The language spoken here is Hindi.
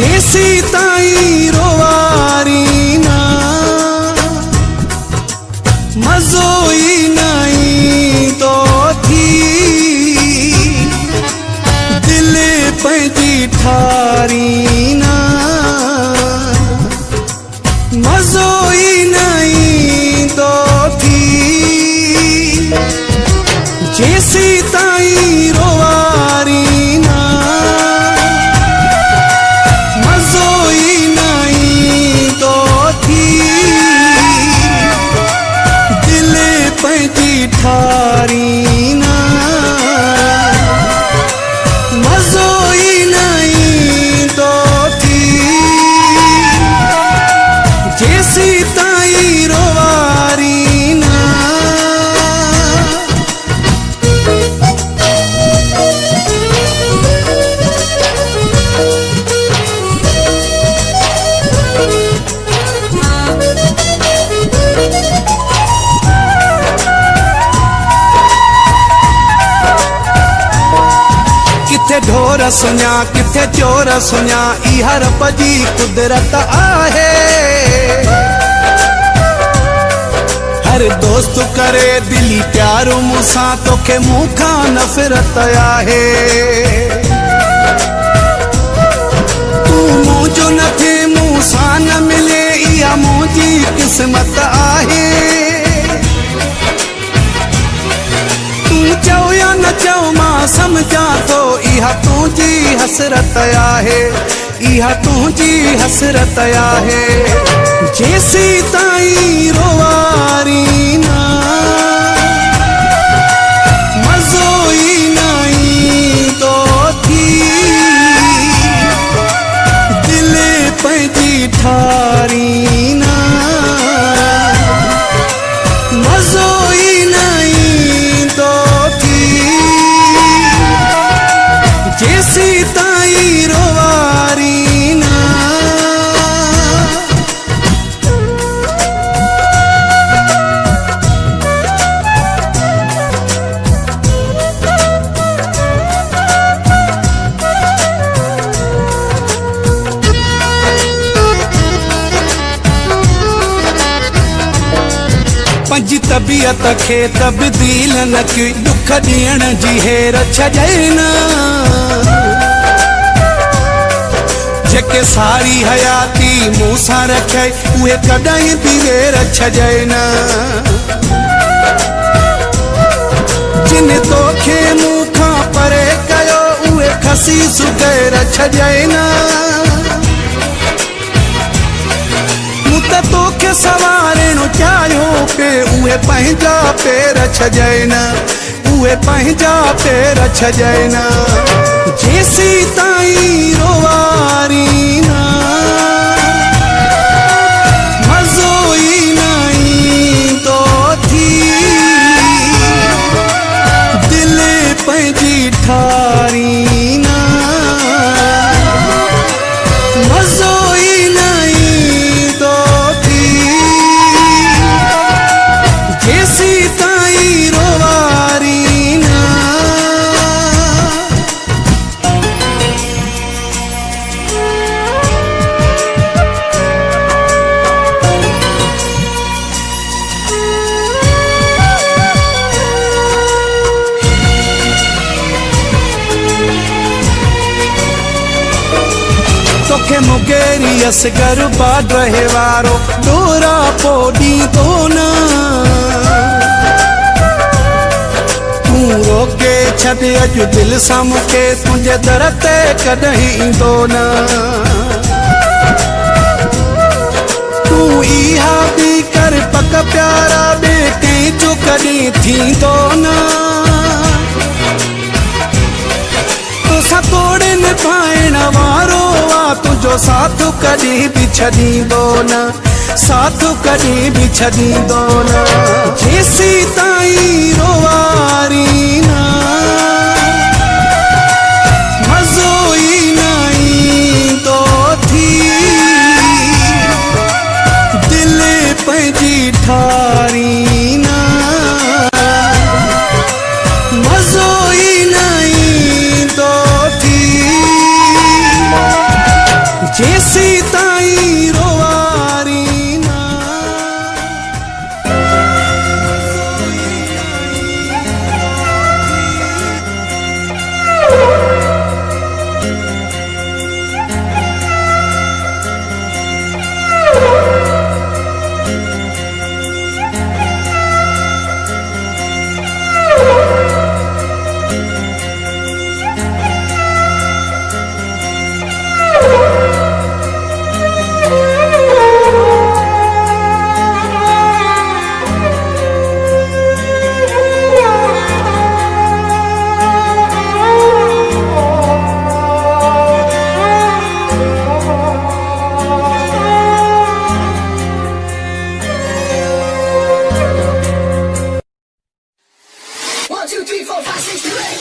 जेसी ताई रोवारी ना मजो ही नहीं तो थी दिल पैदी ठारी ना मजो ही नहीं तो थी जेसी ताई रोवारी ना मजो ही नहीं तो थी दिल पैदी ठारी ना मजो ही नहीं तो थी जेसी ताई रोवारी ना। किथे ढोर सुञा किथे चोर सुञा इहा रब जी कुदरत आहे। हर दोस्त करे दिली प्यारो मूंसां तोखे मूंखां नफ़रत आहे। तू मुंहिंजो न थे मूंसां न मिले इहा मुंहिंजी क़िस्मत आहे। तू चओ या न चओ मां समझा तो इहा तुझी हसरत आहे। इहा तुझी हसरत आहे। जेसी ताई रोवारी ना मजो ही नहीं तो थी दिल पैदी ठारी ना मजो ही नहीं तो थी जेसी ताई रोवारी ना। पंहिंजी तबियत खे तब्दील न की दुख ॾियण जी हेर छॾे न। जेके सारी हयाती मूंसां रखे उहे कॾहिं बि वेर छॾे न। जिन तोखे मूंखां परे कयो उहे खसी सुगैर छॾे न। मूं त तोखे सवारणो चाहियो पे उहे पंहिंजा पेर छॾे न। उहे पंहिंजा पेर छॾे न। जेसी ताई रोवारी ना मजो ही नहीं तो थी दिल पैदी ठारी ना मजो ही नहीं तो थी जेसी ताई रोवारी ना। तोखे मुगेरी असगर बाद रहे वारो डोरा पोडी तो ना। तू रोके छॾ अॼु दिल सां मूंखे तुंहिंजे दर ते कॾहिं ईंदो न। तू इहा बि कर पक प्यारा ॿिए कंहिंजो कॾहिं थींदो न। तोसां तोड़े निभाइण वारो आ तुंहिंजो साथ कॾहिं बि छॾींदो न। साथ कॾहिं बि छॾींदो न। जेसी ताई रोवारी ना मजो ही नहीं तो थी दिल पैदी ठारी ना मजो ही नहीं तो थी 5, 6, 3.